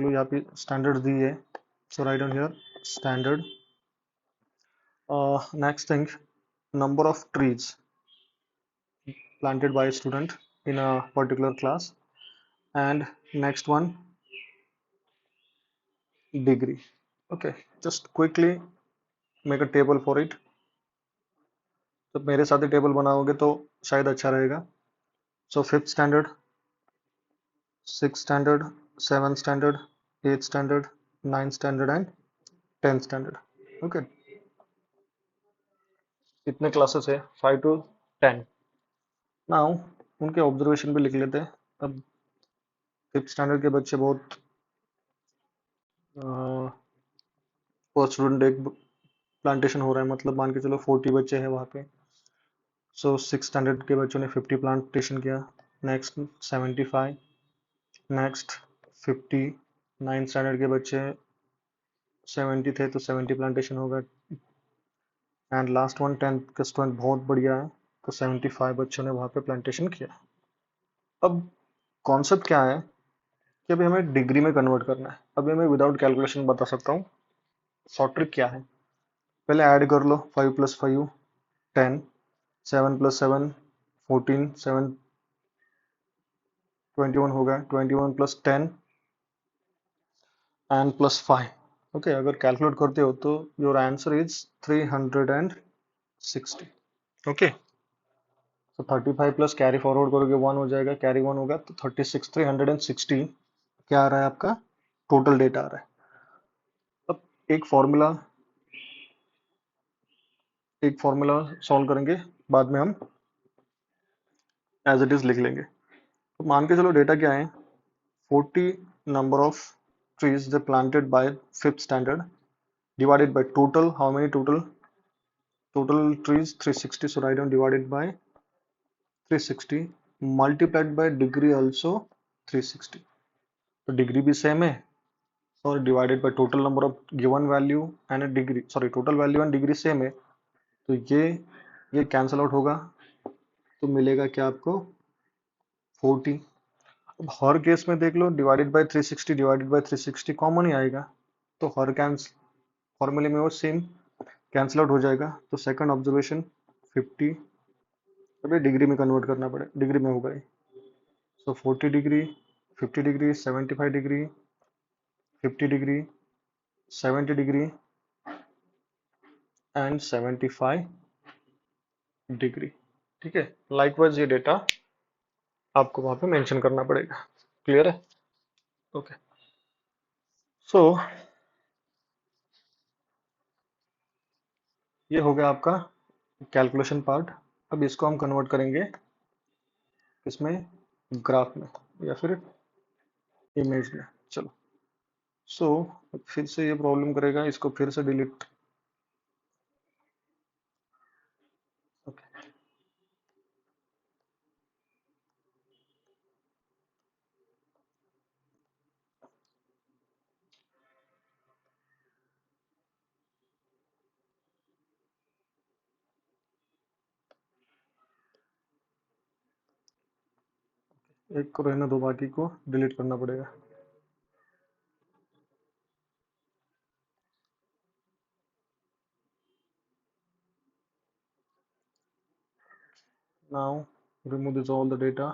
लो यहाँ पे स्टैंडर्ड दी है, so right on here standard. Next thing, number of trees planted by a student in a particular class, and next one, degree. Okay, just quickly make a table for it. तो मेरे साथ ही table बनाओगे तो शायद अच्छा रहेगा. So 5th standard, 6th standard, 7th standard, 8th standard, 9th standard and 10th standard. Okay, इतने classes है 5 to 10. नाउ उनके ऑब्जर्वेशन भी लिख लेते हैं. अब 5th स्टैंडर्ड के बच्चे बहुत पर स्टूडेंट एक प्लांटेशन हो रहा है, मतलब मान के चलो 40 बच्चे हैं वहाँ पे. सो 6 स्टैंडर्ड के बच्चों ने 50 प्लांटेशन किया. Next 75, next 50. 9 स्टैंडर्ड के बच्चे 70 थे तो 70 प्लांटेशन होगा. एंड लास्ट वन 10th का स्टूडेंट बहुत बढ़िया है तो 75 बच्चों ने वहाँ पे प्लांटेशन किया. अब कॉन्सेप्ट क्या है कि अभी हमें डिग्री में कन्वर्ट करना है. अभी मैं विदाउट कैलकुलेशन बता सकता हूँ. शॉर्ट ट्रिक क्या है, पहले ऐड कर लो 5 + 5 10, 7 + 7 14, 7 21 होगा, 21 + 10 and +5. ओके, अगर कैलकुलेट करते हो तो योर आंसर इज 360. ओके, तो 35 प्लस कैरी फॉरवर्ड करोगे 1 हो जाएगा, कैरी 1 होगा तो 36. 360 क्या आ रहा है आपका, टोटल डेटा आ रहा है. अब एक फॉर्मूला सॉल्व करेंगे, बाद में हम एज इट इज लिख लेंगे. तो मान के चलो डेटा क्या है, 40 number of trees they planted by 5th standard divided by total, how many total trees 360, so write down divided by 360 multiplied by degree also 360. तो डिग्री भी सेम है और divided by total number of given value and degree, sorry total value and degree same है तो ये cancel out होगा तो मिलेगा क्या आपको 40. अब हर केस में देख लो, divided by 360 divided by 360 common ही आएगा तो हर कैंस फॉर्मूले में वो सेम कैंसिल आउट हो जाएगा. तो सेकंड ऑब्जर्वेशन 50, अभी डिग्री में कन्वर्ट करना पड़े, डिग्री में होगा ये. सो 40 degree, 50 degree, 75 degree, 50 degree, 70 degree and 75 degree. ठीक है, लाइकवाइज ये डेटा आपको वहां पे मेंशन करना पड़ेगा. क्लियर है? ओके, सो ये हो गया आपका कैलकुलेशन पार्ट. अब इसको हम कन्वर्ट करेंगे इसमें, ग्राफ में या फिर इमेज में. चलो, सो फिर से ये प्रॉब्लम करेगा, इसको फिर से डिलीट. ओके, एक को रहने दो, बाकी को डिलीट करना पड़ेगा. Now remove this all the data.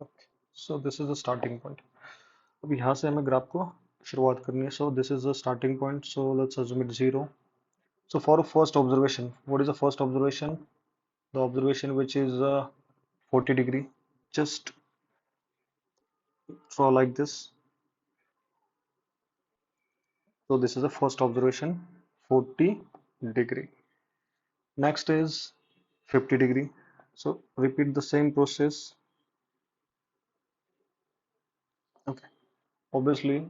Okay. So this is the starting point. अब यहाँ से हमें ग्राफ को शुरुआत करनी है. So this is the starting point. So let's assume it 0. So for first observation, what is the first observation? The observation which is 40 degree. Just draw like this. So this is the first observation, 40 degree. Next is 50 degree. So repeat the same process. Okay. Obviously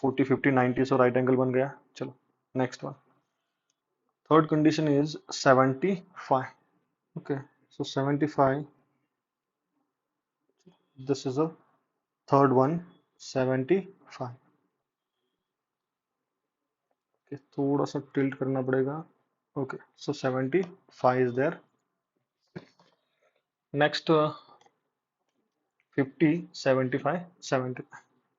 40, 50, 90, so right angle बन गया. चलो next one. Third condition is 75. Okay. So 75, this is a third one, 75. Okay, थोड़ा सा tilt करना पड़ेगा. Okay, so 75 is there. Next 50, 75, 70.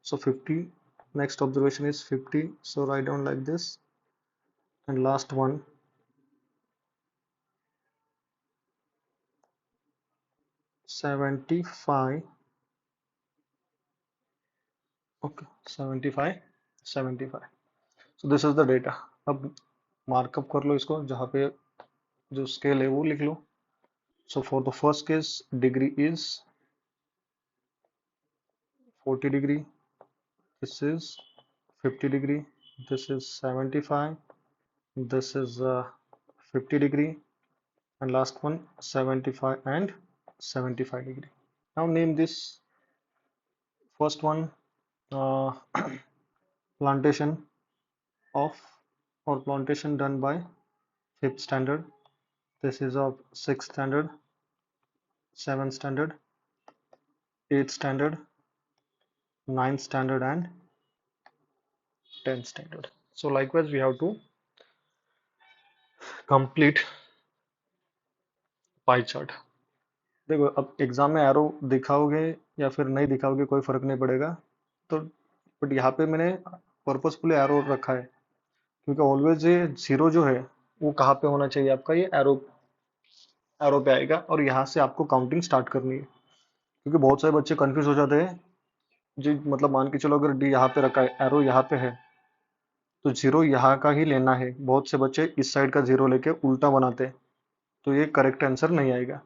So 50, next observation is 50. So write down like this. And last one, 75. Okay, 75, 75. So this is the data. अब markup कर लो इसको, जहाँ पे जो स्केल है वो लिख लो. So for the first case, degree is 40 degree. This is 50 degree. This is 75. This is 50 degree. And last one, 75 and 75 degree. Now name this first one, uh, plantation of or plantation done by 5th standard. This is of 6th standard, 7th standard, 8th standard, 9th standard and 10th standard. So likewise we have to complete pie chart. देखो अब exam में arrow दिखाओगे या फिर नहीं दिखाओगे कोई फर्क नहीं पड़ेगा. तो बट यहाँ पे मैंने पर्पसफुली एरो रखा है, क्योंकि ऑलवेज ये जीरो जो है वो कहाँ पे होना चाहिए आपका, ये एरो एरो पे आएगा और यहाँ से आपको काउंटिंग स्टार्ट करनी है. क्योंकि बहुत सारे बच्चे कंफ्यूज हो जाते हैं जी, मतलब मान के चलो अगर डी यहाँ पे रखा है, एरो यहाँ पे है, तो जीरो यहाँ का ही लेना है. बहुत से बच्चे इस साइड का जीरो लेके उल्टा बनाते हैं, तो ये करेक्ट आंसर नहीं आएगा.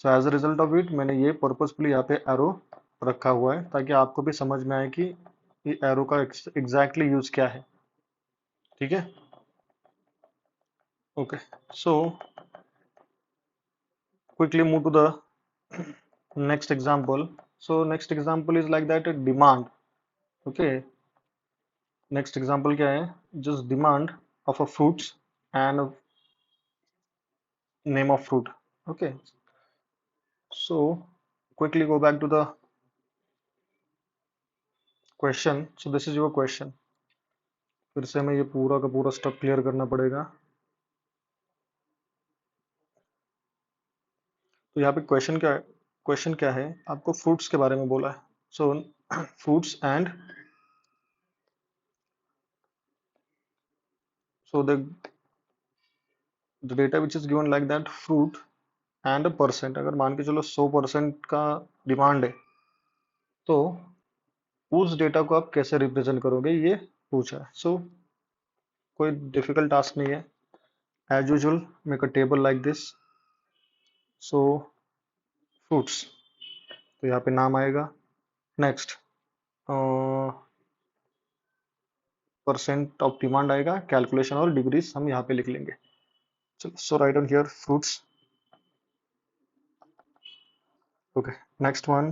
So as a result of it मैंने ये पर्पसफुली यहाँ पे एरो रखा हुआ है, ताकि आपको भी समझ में आए कि ये एरो का एग्जैक्टली यूज क्या है. ठीक है. Okay, so quickly move to the next example. So next example is like that, a demand. Okay, next example क्या है, just demand of a fruits and a name of fruit. Okay, so quickly go back to the question. So this is your question. फिर से हमें ये पूरा का पूरा step clear करना पड़ेगा. तो यहाँ पे क्वेश्चन क्या है, आपको फ्रूट्स के बारे में बोला है. सो fruits and so the data which is given like that, fruit and percent. अगर मान के चलो 100% का डिमांड है, तो उस डेटा को आप कैसे रिप्रेजेंट करोगे, ये पूछा है. सो कोई डिफिकल्ट टास्क नहीं है. As usual make a table like this. So fruits, तो यहाँ पे नाम आएगा. नेक्स्ट परसेंट ऑफ डिमांड आएगा, कैलकुलेशन और डिग्रीज हम यहाँ पे लिख लेंगे. चलो, so right on here fruits. Okay, next one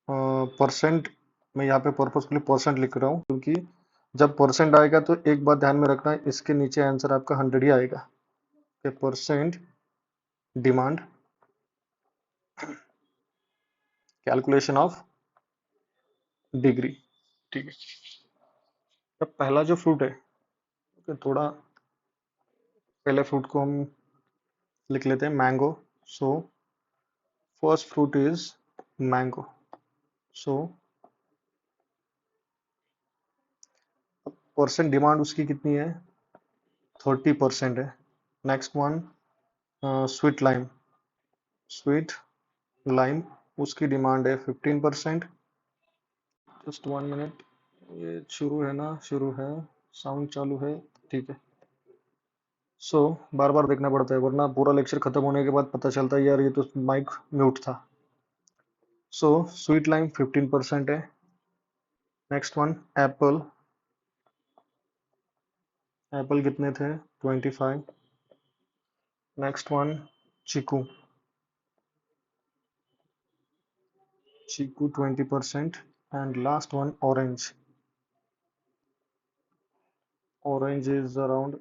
percent. मैं यहाँ पे पर्पसफुली परसेंट लिख रहा हूँ, क्योंकि जब परसेंट आएगा तो एक बात ध्यान में रखना है, इसके नीचे आंसर आपका 100 ही आएगा. Percent demand calculation of degree. ठीक है. अब पहला जो फ्रूट है, तो थोड़ा पहले फ्रूट को हम लिख लेते हैं mango. So first fruit is mango. So percent demand उसकी कितनी है, 30% है. Next one sweet lime. Sweet lime उसकी डिमांड है 15%. जस्ट 1 मिनट, ये शुरू है ना, शुरू है, साउंड चालू है. ठीक है. सो बार बार देखना पड़ता है, वरना पूरा लेक्चर खत्म होने के बाद पता चलता है यार ये तो माइक म्यूट था. सो स्वीट लाइम 15% है. Next one Apple. एप्पल कितने थे, 25. Next one chikoo. Chikoo 20%. And last one orange. Orange is around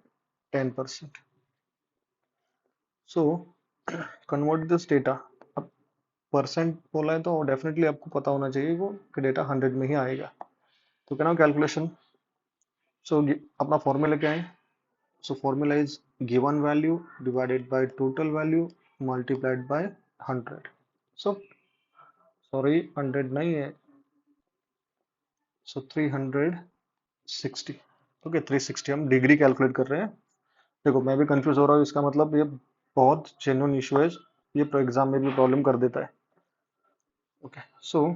10%. So convert this data. अब परसेंट बोला है तो डेफिनेटली आपको पता होना चाहिए वो कि डेटा 100 में ही आएगा। तो क्या ना कैलकुलेशन। सो अपना फॉर्मूला क्या है? So formula is given value divided by total value multiplied by 100। So sorry 100 नहीं है, सो 360। ओके 360 हम डिग्री कैलकुलेट कर रहे हैं। देखो मैं भी कंफ्यूज हो रहा हूँ, इसका मतलब ये बहुत जेन्युइन इशू है, ये एग्जाम में भी प्रॉब्लम कर देता है। Okay so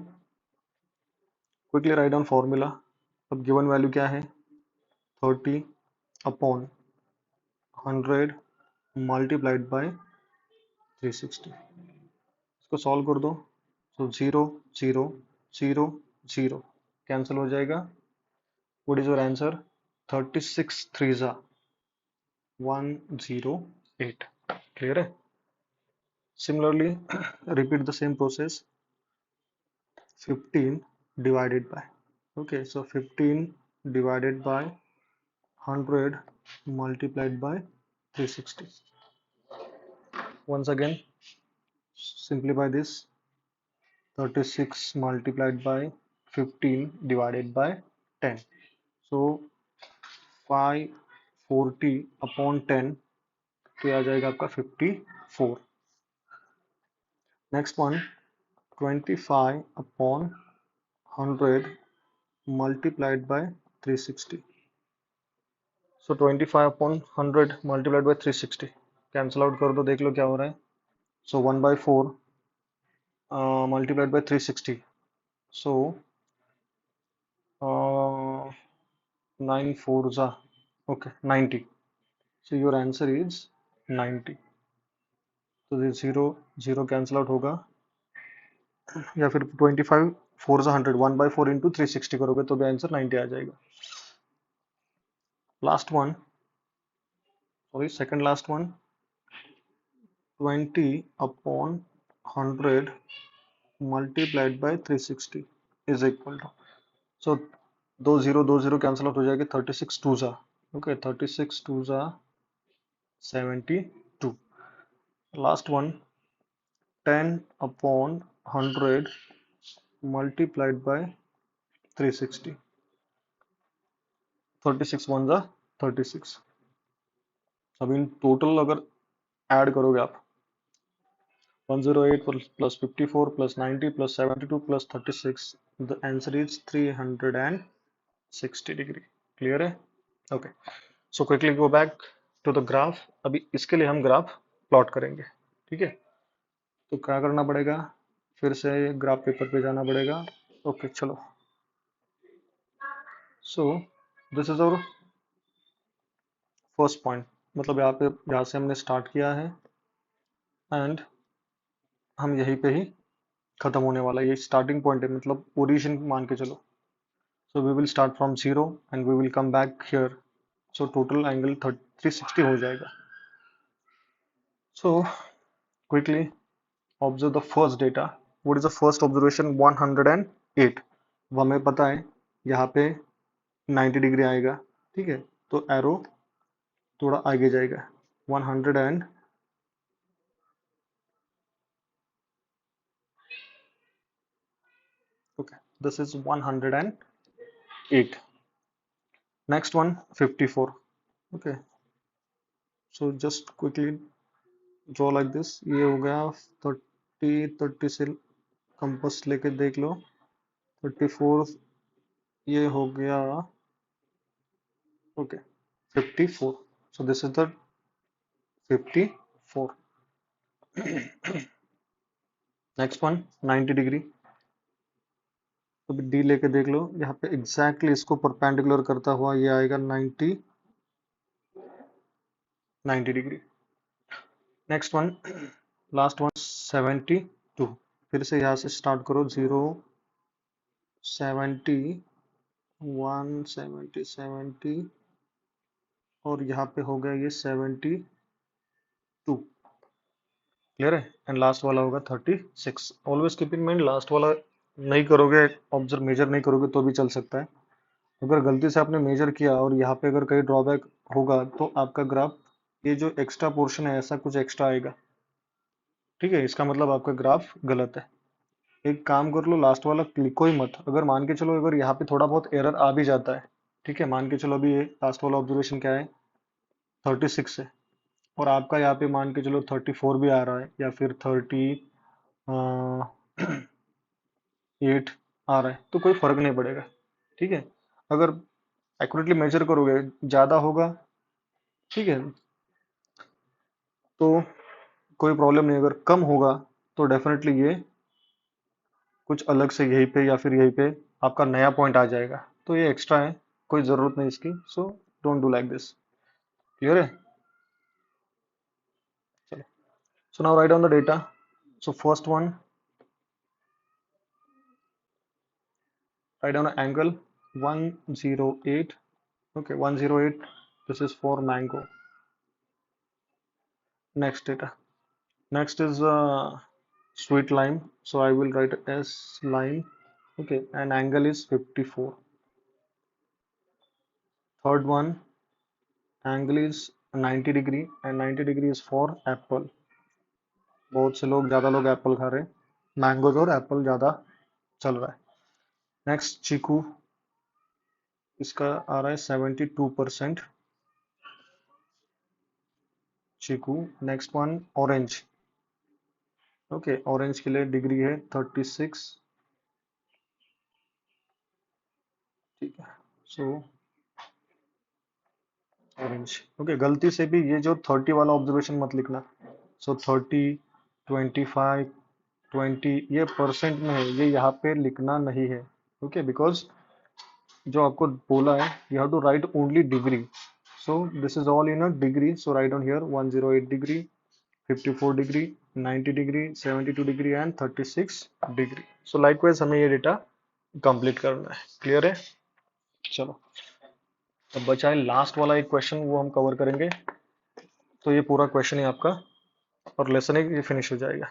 quickly write down formula. अब गिवन वैल्यू क्या है? 30 अपॉन 100 मल्टीप्लाइड बाय 360। इसको सॉल्व कर दो। सो 0 0 0 0 कैंसिल हो जाएगा। What is your answer? 36 3 जा 108। क्लियर है? Similarly repeat the same process. 15 divided by, okay, so 15 divided by 100 multiplied by 360. Once again simplify this. 36 multiplied by 15 divided by 10, so 540 upon 10 तो आ जाएगा आपका 54। Next one 25 upon 100 multiplied by 360. So 25 upon 100 multiplied by 360 cancel out कर दो, देख लो क्या हो रहा है। सो 1/4 मल्टीप्लाइड बाई 360, सो 9 4 जा okay 90। So your answer is 90। तो ये 0 0 कैंसिल आउट होगा, या फिर 25 4 जा 100, 1/4 इंटू 360 करोगे तो भी आंसर 90 आ जाएगा। Last one, sorry second last one, 20 upon 100 multiplied by 360 is equal to, so 2 0 cancel out हो जाएगी। 36 2 जा ओके 36 2 जा 72। Last one 10 upon 100 multiplied by 360, 36 1 जा 36। अब इन टोटल अगर ऐड करोगे आप 108 plus 54 plus 90 plus 72 plus 36, the answer is 360 degree। Clear है? Okay so quickly go back to the graph. अभी इसके लिए हम ग्राफ प्लॉट करेंगे, ठीक है? तो क्या करना पड़ेगा? फिर से ग्राफ पेपर पे जाना पड़ेगा। ओके चलो, so this is our first point, मतलब यहाँ से हमने स्टार्ट किया है एंड हम यहीं पे ही खत्म होने वाला है। ये स्टार्टिंग पॉइंट है, मतलब ओरिजिन मान के चलो। So we will start from zero and we will come back here, so total angle 360 हो जाएगा। So quickly observe the first data. What is the first observation? 108। वो हमें पता है यहाँ पे 90 डिग्री आएगा, ठीक है? तो एरो थोड़ा आगे जाएगा। 100 and okay this is 108। Next one 54। Okay so just quickly draw like this. ये हो गया 30 से कंपास लेके देख लो। 34 ये हो गया okay 54। So this is the 54। Next one 90 degree. तो डी लेके देख लो, यहाँ पे एग्जैक्टली इसको परपेंडिकुलर करता हुआ ये आएगा 90 degree. Next one last one 72। फिर से यहाँ से स्टार्ट करो 0 70 1 70 70 और यहाँ पे हो गया ये 72। क्लियर है? एंड लास्ट वाला होगा 36। Always keep in mind last वाला नहीं करोगे, ऑब्जर्व मेजर नहीं करोगे तो भी चल सकता है। अगर गलती से आपने मेजर किया और यहाँ पे अगर कहीं ड्रॉबैक होगा तो आपका ग्राफ ये जो एक्स्ट्रा पोर्शन है ऐसा कुछ एक्स्ट्रा आएगा। ठीक है, इसका मतलब आपका ग्राफ गलत है। एक काम कर लो, लास्ट वाला लिखो ही मत। अगर मान के चलो अगर यहाँ पे थोड़ा बहुत एरर आ भी जाता है, ठीक है, मान के चलो अभी ये लास्ट वाला ऑब्जर्वेशन क्या है, 36 है, और आपका यहाँ पे मान के चलो 34 भी आ रहा है या फिर 38 आ रहा है, तो कोई फर्क नहीं पड़ेगा। ठीक है, अगर एक्यूरेटली मेजर करोगे ज़्यादा होगा, ठीक है, तो कोई प्रॉब्लम नहीं। अगर कम होगा तो डेफिनेटली ये कुछ अलग से यहीं पे या फिर यहीं पे आपका नया पॉइंट आ जाएगा, तो ये एक्स्ट्रा है, कोई ज़रूरत नहीं इसकी। So don't do like this. Clear है? चलो, so now write down the data. So first one, write down an angle 108. Okay, 108. This is for mango. Next data. Next is sweet lime. So I will write S lime. Okay, and angle is 54. Third one, angle is 90 degree, and 90 degree is for apple. बहुत से लोग, ज़्यादा लोग Apple खा रहे हैं, mangoes और Apple ज़्यादा चल रहा है। नेक्स्ट चीकू, इसका आ रहा है 72%। चीकू। Next one orange. Okay, orange के लिए डिग्री है 36। ठीक है, सो ऑरेंज। ओके, गलती से भी ये जो 30 वाला ऑब्जर्वेशन मत लिखना। सो 30, 25, 20 ये परसेंट में है, ये यहाँ पे लिखना नहीं है। ओके, बिकॉज जो आपको बोला है you have to write only degree. So this is all in a degree, so right on here 108 degree, 54 degree, 90 degree, 72 degree and 36 degree. So likewise हमें ये डेटा कंप्लीट करना है। क्लियर है? चलो, अब बचा है लास्ट वाला एक क्वेश्चन, वो हम कवर करेंगे। तो ये पूरा क्वेश्चन ही आपका और लेसन ही फिनिश हो जाएगा।